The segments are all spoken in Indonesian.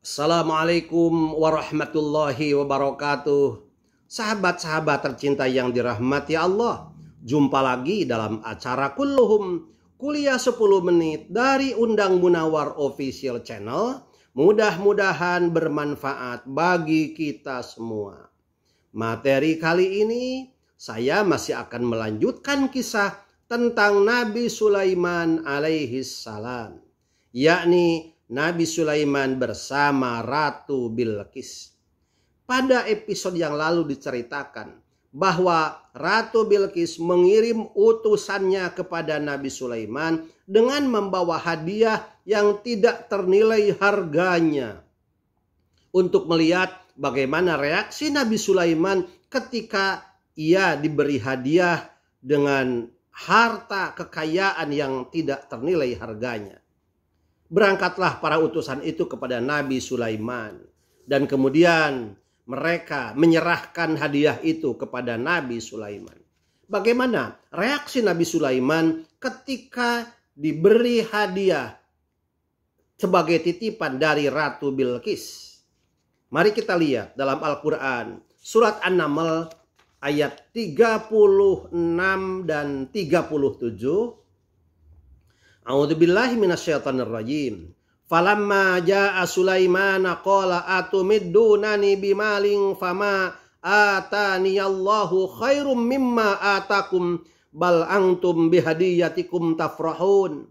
Assalamualaikum warahmatullahi wabarakatuh. Sahabat-sahabat tercinta yang dirahmati Allah, jumpa lagi dalam acara Kulluhum, kuliah 10 menit dari Undang Munawar Official Channel. Mudah-mudahan bermanfaat bagi kita semua. Materi kali ini saya masih akan melanjutkan kisah tentang Nabi Sulaiman alaihi salam, yakni Nabi Sulaiman bersama Ratu Bilqis. Pada episode yang lalu diceritakan bahwa Ratu Bilqis mengirim utusannya kepada Nabi Sulaiman dengan membawa hadiah yang tidak ternilai harganya, untuk melihat bagaimana reaksi Nabi Sulaiman ketika ia diberi hadiah dengan harta kekayaan yang tidak ternilai harganya. Berangkatlah para utusan itu kepada Nabi Sulaiman, dan kemudian mereka menyerahkan hadiah itu kepada Nabi Sulaiman. Bagaimana reaksi Nabi Sulaiman ketika diberi hadiah sebagai titipan dari Ratu Bilqis? Mari kita lihat dalam Al-Quran surat An-Naml ayat 36 dan 37. A'udzubillahi minasyaitonirrajim. Falamma jaa Sulaiman qala atumiddunani bimalin fama ataniyallahu khairum mimma atakum bal antum bihadiyatikum tafrahun.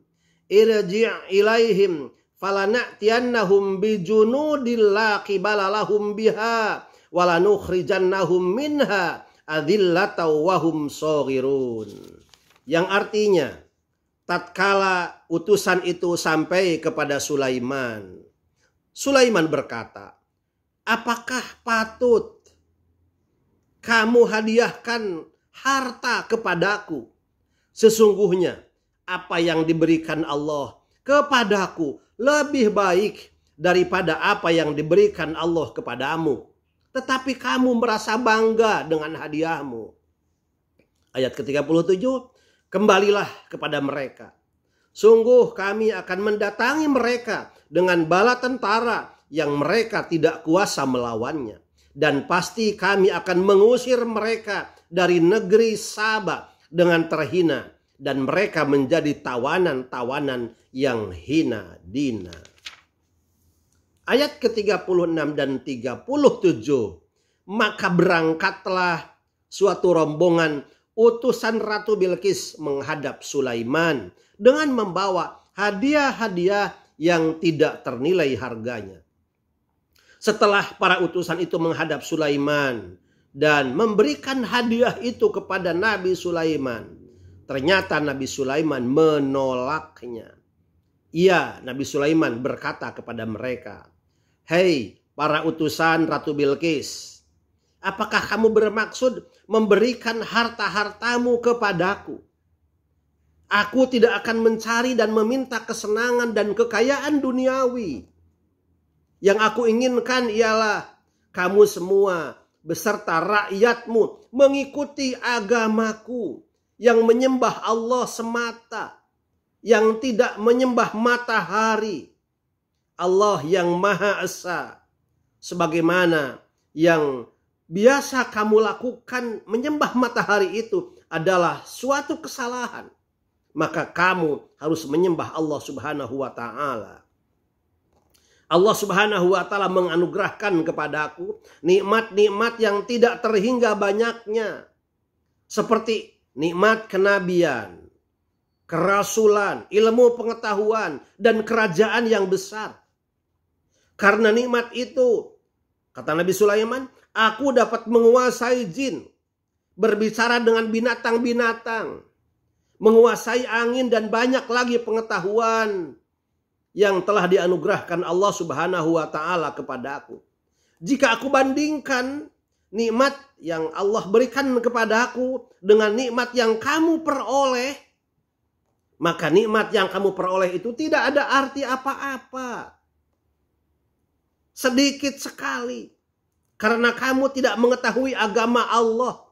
Irji' ilaihim falana'tiyannahum bijunudil la qibala lahum biha walanukhrijannahum minha adillatan wa hum shaghirun. Yang artinya, tatkala utusan itu sampai kepada Sulaiman, Sulaiman berkata, "Apakah patut kamu hadiahkan harta kepadaku? Sesungguhnya apa yang diberikan Allah kepadaku lebih baik daripada apa yang diberikan Allah kepadamu. Tetapi kamu merasa bangga dengan hadiahmu." Ayat ke-37, "Kembalilah kepada mereka. Sungguh kami akan mendatangi mereka dengan bala tentara yang mereka tidak kuasa melawannya. Dan pasti kami akan mengusir mereka dari negeri Saba dengan terhina. Dan mereka menjadi tawanan-tawanan yang hina dina." Ayat ke-36 dan 37. Maka berangkatlah suatu rombongan utusan Ratu Bilqis menghadap Sulaiman dengan membawa hadiah-hadiah yang tidak ternilai harganya. Setelah para utusan itu menghadap Sulaiman dan memberikan hadiah itu kepada Nabi Sulaiman, ternyata Nabi Sulaiman menolaknya. Nabi Sulaiman berkata kepada mereka, "Hei para utusan Ratu Bilqis, apakah kamu bermaksud memberikan harta-hartamu kepadaku? Aku tidak akan mencari dan meminta kesenangan dan kekayaan duniawi. Yang aku inginkan ialah kamu semua beserta rakyatmu mengikuti agamaku yang menyembah Allah semata, yang tidak menyembah matahari, Allah yang Maha Esa, sebagaimana yang biasa kamu lakukan. Menyembah matahari itu adalah suatu kesalahan. Maka kamu harus menyembah Allah Subhanahu wa Ta'ala. Allah Subhanahu wa Ta'ala menganugerahkan kepadaku nikmat-nikmat yang tidak terhingga banyaknya, seperti nikmat kenabian, kerasulan, ilmu pengetahuan, dan kerajaan yang besar. Karena nikmat itu, kata Nabi Sulaiman, aku dapat menguasai jin, berbicara dengan binatang-binatang, menguasai angin, dan banyak lagi pengetahuan yang telah dianugerahkan Allah Subhanahu wa Ta'ala kepadaku. Jika aku bandingkan nikmat yang Allah berikan kepadaku dengan nikmat yang kamu peroleh, maka nikmat yang kamu peroleh itu tidak ada arti apa-apa. Sedikit sekali. Karena kamu tidak mengetahui agama Allah.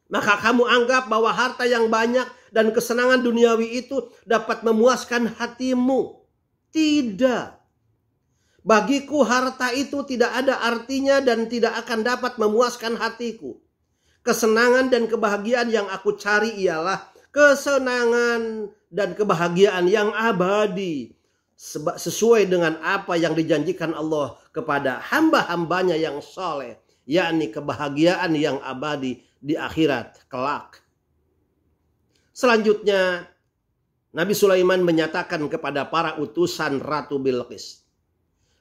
Maka kamu anggap bahwa harta yang banyak dan kesenangan duniawi itu dapat memuaskan hatimu. Tidak. Bagiku harta itu tidak ada artinya dan tidak akan dapat memuaskan hatiku. Kesenangan dan kebahagiaan yang aku cari ialah kesenangan dan kebahagiaan yang abadi. Sesuai dengan apa yang dijanjikan Allah kepada hamba-hambanya yang soleh. Yakni kebahagiaan yang abadi di akhirat kelak. Selanjutnya Nabi Sulaiman menyatakan kepada para utusan Ratu Bilqis,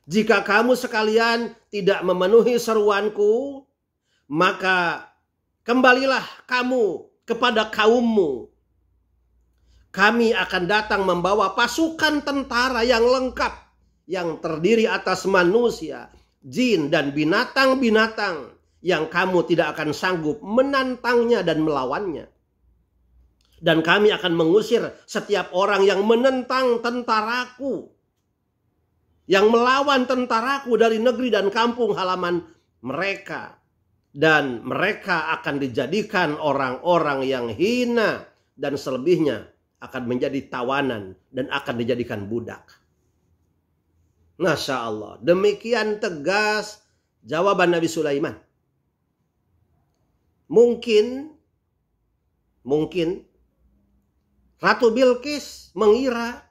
jika kamu sekalian tidak memenuhi seruanku, maka kembalilah kamu kepada kaummu. Kami akan datang membawa pasukan tentara yang lengkap, yang terdiri atas manusia, jin, dan binatang-binatang yang kamu tidak akan sanggup menantangnya dan melawannya. Dan kami akan mengusir setiap orang yang menentang tentaraku, yang melawan tentaraku dari negeri dan kampung halaman mereka. Dan mereka akan dijadikan orang-orang yang hina dan selebihnya akan menjadi tawanan dan akan dijadikan budak. Masya Allah, demikian tegas jawaban Nabi Sulaiman. Mungkin Ratu Bilqis mengira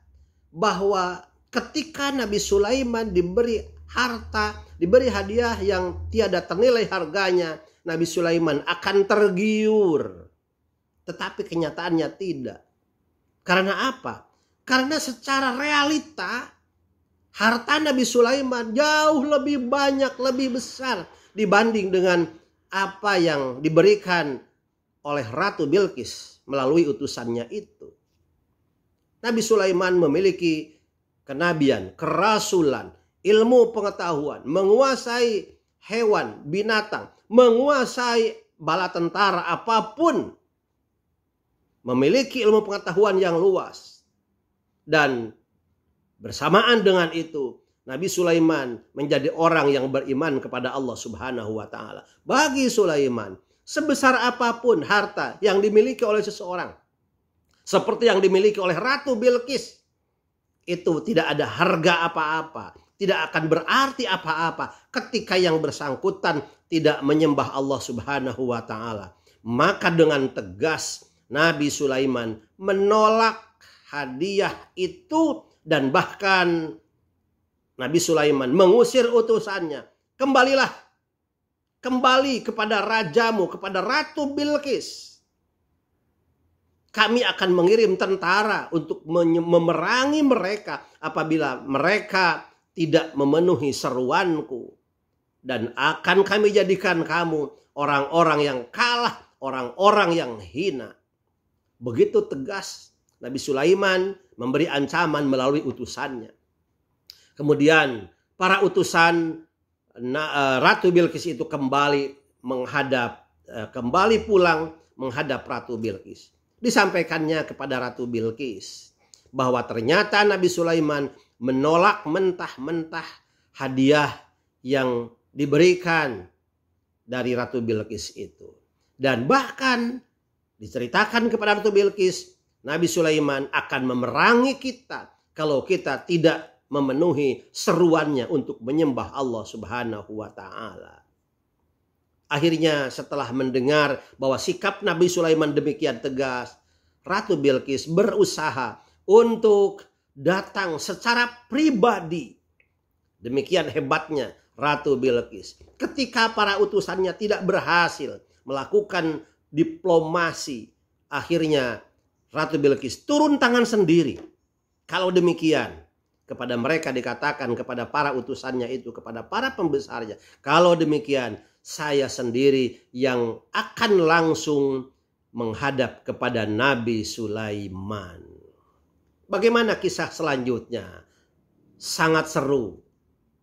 bahwa ketika Nabi Sulaiman diberi harta, diberi hadiah yang tiada ternilai harganya, Nabi Sulaiman akan tergiur. Tetapi kenyataannya tidak. Karena apa? Karena secara realita harta Nabi Sulaiman jauh lebih banyak, lebih besar dibanding dengan apa yang diberikan oleh Ratu Bilqis melalui utusannya itu. Nabi Sulaiman memiliki kenabian, kerasulan, ilmu pengetahuan, menguasai hewan, binatang, menguasai bala tentara apapun. Memiliki ilmu pengetahuan yang luas. Dan bersamaan dengan itu, Nabi Sulaiman menjadi orang yang beriman kepada Allah Subhanahu wa taala. Bagi Sulaiman, sebesar apapun harta yang dimiliki oleh seseorang, seperti yang dimiliki oleh Ratu Bilqis, itu tidak ada harga apa-apa, tidak akan berarti apa-apa ketika yang bersangkutan tidak menyembah Allah Subhanahu wa taala. Maka dengan tegas Nabi Sulaiman menolak hadiah itu dan bahkan Nabi Sulaiman mengusir utusannya. Kembali kepada rajamu, kepada Ratu Bilqis. Kami akan mengirim tentara untuk memerangi mereka apabila mereka tidak memenuhi seruanku. Dan akan kami jadikan kamu orang-orang yang kalah, orang-orang yang hina. Begitu tegas Nabi Sulaiman memberi ancaman melalui utusannya. Kemudian para utusan Ratu Bilqis itu kembali pulang menghadap Ratu Bilqis. Disampaikannya kepada Ratu Bilqis bahwa ternyata Nabi Sulaiman menolak mentah-mentah hadiah yang diberikan dari Ratu Bilqis itu. Dan bahkan diceritakan kepada Ratu Bilqis, Nabi Sulaiman akan memerangi kita kalau kita tidak memenuhi seruannya untuk menyembah Allah Subhanahu wa taala. Akhirnya setelah mendengar bahwa sikap Nabi Sulaiman demikian tegas, Ratu Bilqis berusaha untuk datang secara pribadi. Demikian hebatnya Ratu Bilqis. Ketika para utusannya tidak berhasil melakukan diplomasi, akhirnya Ratu Bilqis turun tangan sendiri. Kalau demikian, kepada mereka dikatakan, kepada para utusannya itu, kepada para pembesarnya, kalau demikian saya sendiri yang akan langsung menghadap kepada Nabi Sulaiman. Bagaimana kisah selanjutnya? Sangat seru.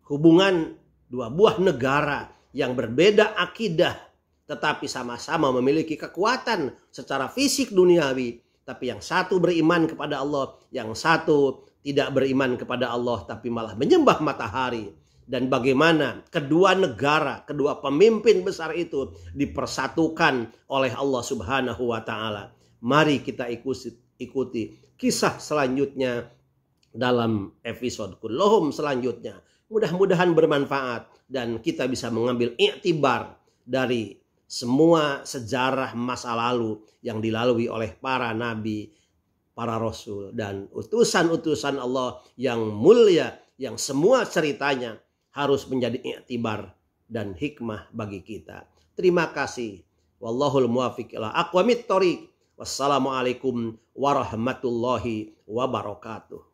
Hubungan dua buah negara yang berbeda akidah, tetapi sama-sama memiliki kekuatan secara fisik duniawi. Tapi yang satu beriman kepada Allah, yang satu tidak beriman kepada Allah, tapi malah menyembah matahari. Dan bagaimana kedua negara, kedua pemimpin besar itu dipersatukan oleh Allah Subhanahu wa taala. Mari kita ikuti kisah selanjutnya dalam episode Kulluhum selanjutnya. Mudah-mudahan bermanfaat dan kita bisa mengambil iktibar dari semua sejarah masa lalu yang dilalui oleh para nabi, para rasul, dan utusan-utusan Allah yang mulia, yang semua ceritanya harus menjadi iktibar dan hikmah bagi kita. Terima kasih. Wallahul muwaffiq ila aqwamit thoriq. Wassalamualaikum warahmatullahi wabarakatuh.